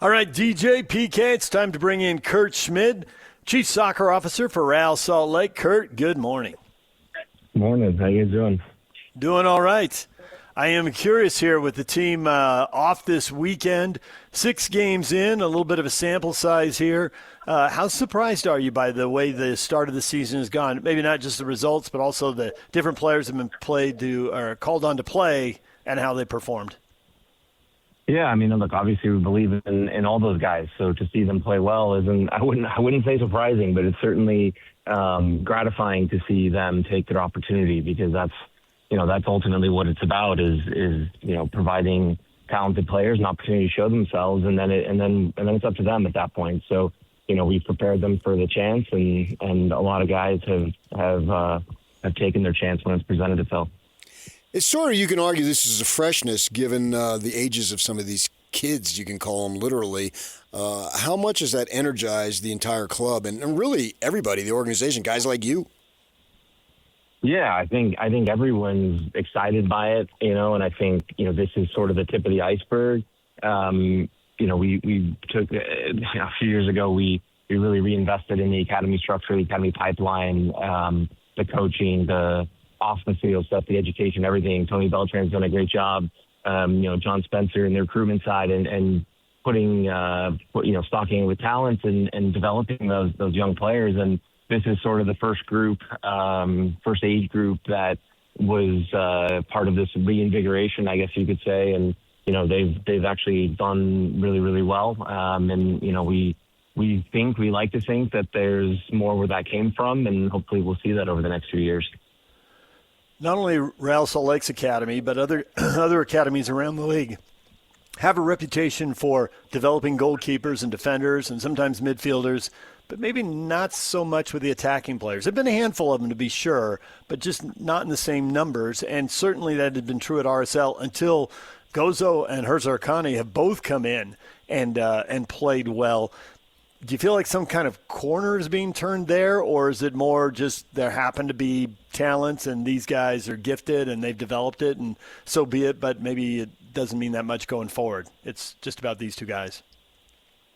All right, DJ, PK, it's time to bring in Kurt Schmid, Chief Soccer Officer for Real Salt Lake. Kurt, good morning. Morning. How you doing? Doing all right. I am curious here with the team off this weekend, 6 games in, a little bit of a sample size here. How surprised are you by the way the start of the season has gone? Maybe not just the results, but also the different players have been called on to play and how they performed. Yeah, I mean, look, obviously we believe in all those guys. So to see them play well isn't, I wouldn't say surprising, but it's certainly gratifying to see them take their opportunity, because that's ultimately what it's about is providing talented players an opportunity to show themselves, and then it's up to them at that point. So, we've prepared them for the chance, and a lot of guys have taken their chance when it's presented itself. It's sort of, you can argue this is a freshness given the ages of some of these kids, you can call them literally. How much has that energized the entire club and really everybody, the organization, guys like you? Yeah, I think everyone's excited by it, and I think, this is sort of the tip of the iceberg. We took a few years ago, we really reinvested in the academy structure, the academy pipeline, the coaching, the off the field stuff, the education, everything. Tony Beltran's done a great job. John Spencer and the recruitment side and putting, stocking with talent and developing those young players. And this is sort of the first age group that was part of this reinvigoration, I guess you could say. And, they've actually done really, really well. We like to think that there's more where that came from, and hopefully we'll see that over the next few years. Not only Real Salt Lake's academy, but other academies around the league have a reputation for developing goalkeepers and defenders and sometimes midfielders, but maybe not so much with the attacking players. There have been a handful of them, to be sure, but just not in the same numbers. And certainly that had been true at RSL until Gozo and Herzarkani have both come in and played well. Do you feel like some kind of corner is being turned there, or is it more just there happen to be talents and these guys are gifted and they've developed it and so be it, but maybe it doesn't mean that much going forward? It's just about these two guys.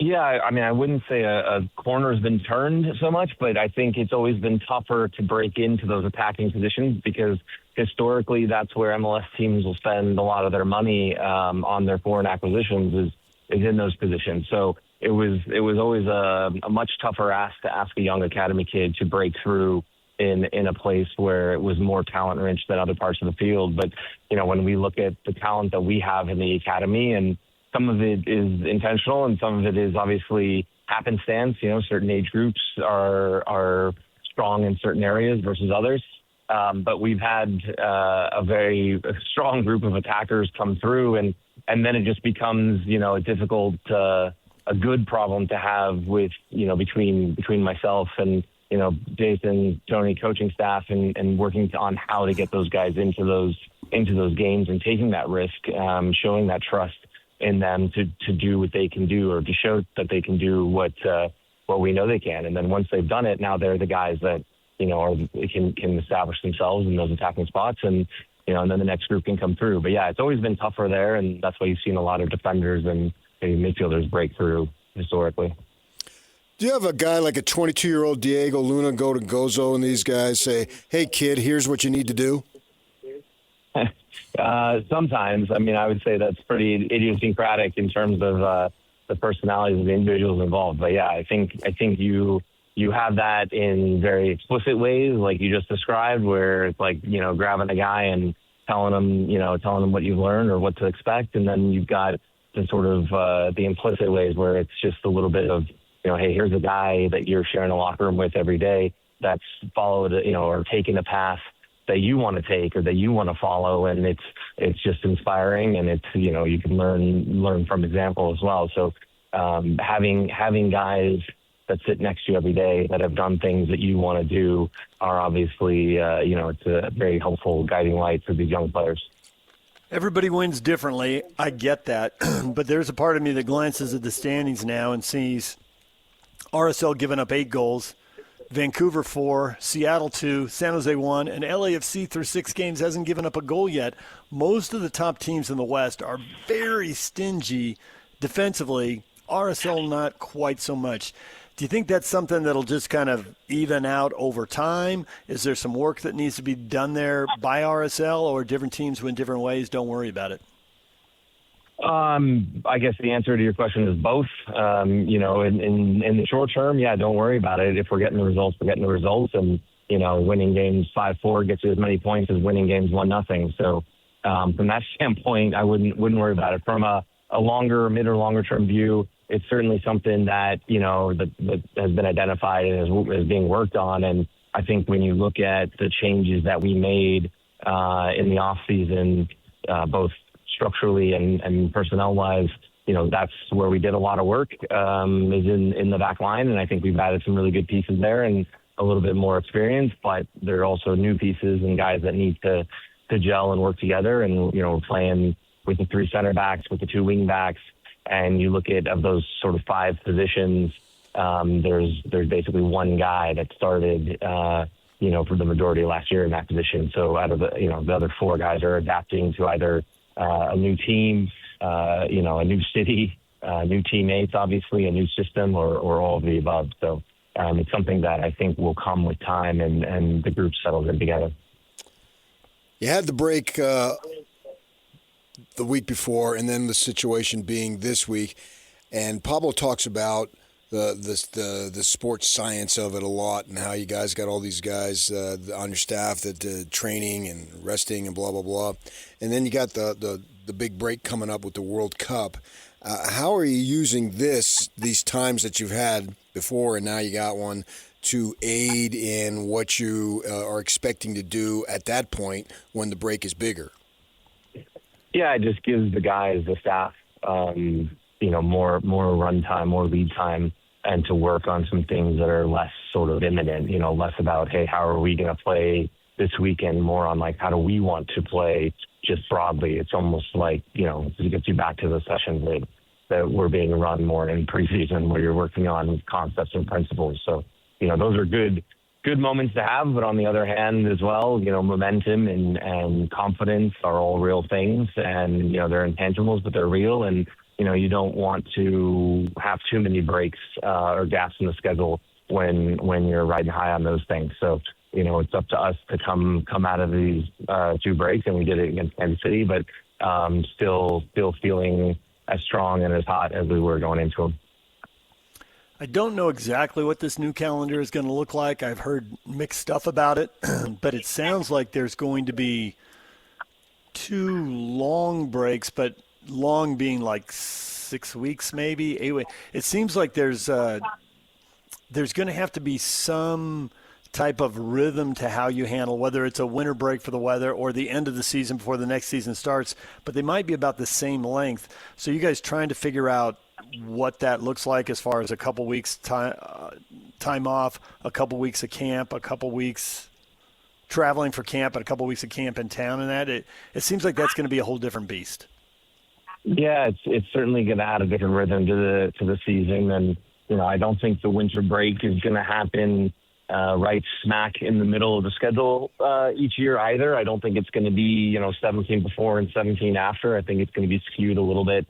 Yeah, I mean, I wouldn't say a corner has been turned so much, but I think it's always been tougher to break into those attacking positions because historically that's where MLS teams will spend a lot of their money on their foreign acquisitions is in those positions. So it was always a much tougher ask to ask a young academy kid to break through in a place where it was more talent rich than other parts of the field. But, when we look at the talent that we have in the academy, and some of it is intentional and some of it is obviously happenstance, certain age groups are strong in certain areas versus others. But we've had a very strong group of attackers come through, and then it just becomes, a difficult, a good problem to have with, between myself and, Jason, Tony, coaching staff and working on how to get those guys into those games and taking that risk, showing that trust in them to do what they can do, or to show that they can do what we know they can. And then once they've done it, now they're the guys that, can establish themselves in those attacking spots, and then the next group can come through. But yeah, it's always been tougher there, and that's why you've seen a lot of defenders and maybe midfielders break through historically. Do you have a guy like a 22-year-old Diego Luna go to Gozo and these guys say, "Hey kid, here's what you need to do"? Sometimes. I mean, I would say that's pretty idiosyncratic in terms of the personalities of the individuals involved. But yeah, I think you have that in very explicit ways, like you just described, where it's like, grabbing a guy and telling him what you've learned or what to expect. And then you've got the sort of the implicit ways where it's just a little bit of, hey, here's a guy that you're sharing a locker room with every day that's followed, or taken a path that you want to take or that you want to follow. And it's just inspiring, and it's, you can learn from example as well. So having guys that sit next to you every day that have done things that you want to do are obviously, it's a very helpful guiding light for these young players. Everybody wins differently. I get that. But there's a part of me that glances at the standings now and sees RSL giving up 8 goals, Vancouver 4, Seattle 2, San Jose 1, and LAFC through 6 games hasn't given up a goal yet. Most of the top teams in the West are very stingy defensively RSL not quite so much. Do you think that's something that'll just kind of even out over time? Is there some work that needs to be done there by RSL, or different teams win different ways? Don't worry about it. I guess the answer to your question is both. In the short term, yeah, don't worry about it. If we're getting the results, we're getting the results. And, winning games 5-4 gets you as many points as winning games 1-0. So from that standpoint, I wouldn't worry about it. From a mid or longer term view, it's certainly something that, that has been identified and is being worked on. And I think when you look at the changes that we made in the off season, both structurally and personnel-wise, that's where we did a lot of work, is in the back line. And I think we've added some really good pieces there and a little bit more experience, but there are also new pieces and guys that need to gel and work together. And, playing with the 3 center backs, with the 2 wing backs, and you look at of those sort of 5 positions, there's basically 1 guy that started, for the majority of last year in that position. So out of the other 4 guys are adapting to either a new team, a new city, new teammates, obviously, a new system, or all of the above. So it's something that I think will come with time and the group settles in together. You had the break the week before, and then the situation being this week. And Pablo talks about the sports science of it a lot, and how you guys got all these guys on your staff that training and resting and blah blah blah. And then you got the big break coming up with the World Cup. How are you using these times that you've had before, and now you got one, to aid in what you are expecting to do at that point when the break is bigger? Yeah, it just gives the guys, the staff, more run time, more lead time, and to work on some things that are less sort of imminent, less about, hey, how are we going to play this weekend, more on like, how do we want to play just broadly. It's almost like, it gets you back to the sessions that were being run more in preseason, where you're working on concepts and principles. So, those are good moments to have, but on the other hand as well, momentum and confidence are all real things, and, they're intangibles, but they're real. And, you don't want to have too many breaks or gaps in the schedule when you're riding high on those things. So, it's up to us to come out of these 2 breaks, and we did it against Kansas City, but still feeling as strong and as hot as we were going into them. I don't know exactly what this new calendar is going to look like. I've heard mixed stuff about it, but it sounds like there's going to be 2 long breaks, but long being like 6 weeks maybe. Anyway, it seems like there's going to have to be some type of rhythm to how you handle, whether it's a winter break for the weather or the end of the season before the next season starts, but they might be about the same length. So you guys trying to figure out what that looks like as far as a couple weeks time off, a couple weeks of camp, a couple weeks traveling for camp, and a couple weeks of camp in town, and that it seems like that's going to be a whole different beast. Yeah, it's certainly going to add a different rhythm to the season, and I don't think the winter break is going to happen right smack in the middle of the schedule each year either. I don't think it's going to be 17 before and 17 after. I think it's going to be skewed a little bit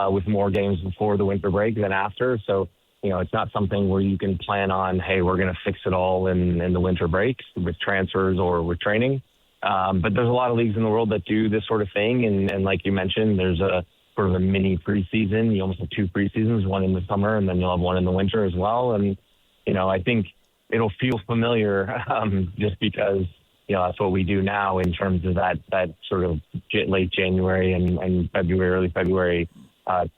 with more games before the winter break than after. So it's not something where you can plan on, hey, we're going to fix it all in the winter break with transfers or with training. But there's a lot of leagues in the world that do this sort of thing, and like you mentioned, there's a sort of a mini preseason. You almost have 2 preseasons, one in the summer, and then you'll have one in the winter as well. And I think it'll feel familiar just because, that's what we do now in terms of that sort of late January and February, early February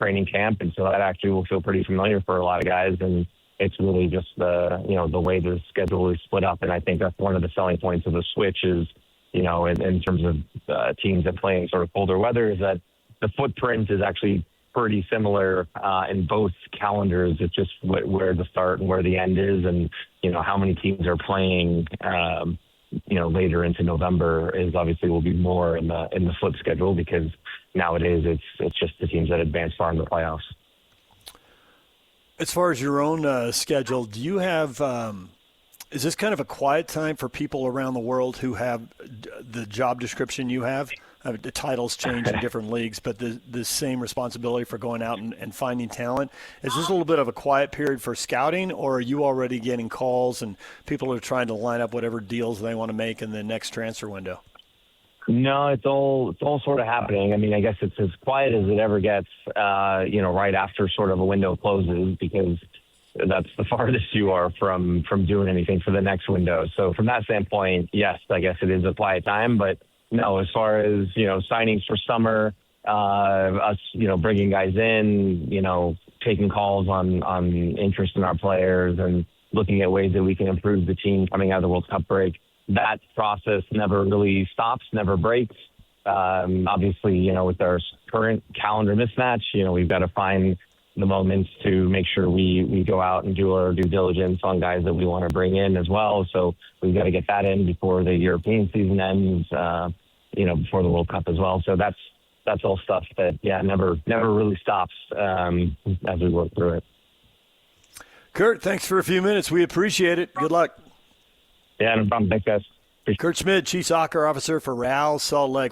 training camp. And so that actually will feel pretty familiar for a lot of guys. And it's really just the way the schedule is split up. And I think that's one of the selling points of the switch is, in terms of teams that play in sort of colder weather, is that the footprint is actually pretty similar in both calendars. It's just where the start and where the end is, and how many teams are playing later into November is obviously will be more in the flip schedule, because nowadays it's just the teams that advance far in the playoffs. As far as your own schedule, do you have is this kind of a quiet time for people around the world who have the job description you have? The titles change in different leagues, but the same responsibility for going out and finding talent. Is this a little bit of a quiet period for scouting, or are you already getting calls and people are trying to line up whatever deals they want to make in the next transfer window? No, it's all sort of happening. I mean, I guess it's as quiet as it ever gets, right after sort of a window closes, because that's the farthest you are from doing anything for the next window. So from that standpoint, yes, I guess it is a quiet time. But no, as far as, signings for summer, us, bringing guys in, taking calls on interest in our players and looking at ways that we can improve the team coming out of the World Cup break, that process never really stops, never breaks. Obviously, with our current calendar mismatch, we've got to find the moments to make sure we go out and do our due diligence on guys that we want to bring in as well. So we've got to get that in before the European season ends, before the World Cup as well. So that's all stuff that, never really stops as we work through it. Kurt, thanks for a few minutes. We appreciate it. Good luck. Yeah, no problem. Thanks, guys. Kurt Schmid, Chief Soccer Officer for Real Salt Lake.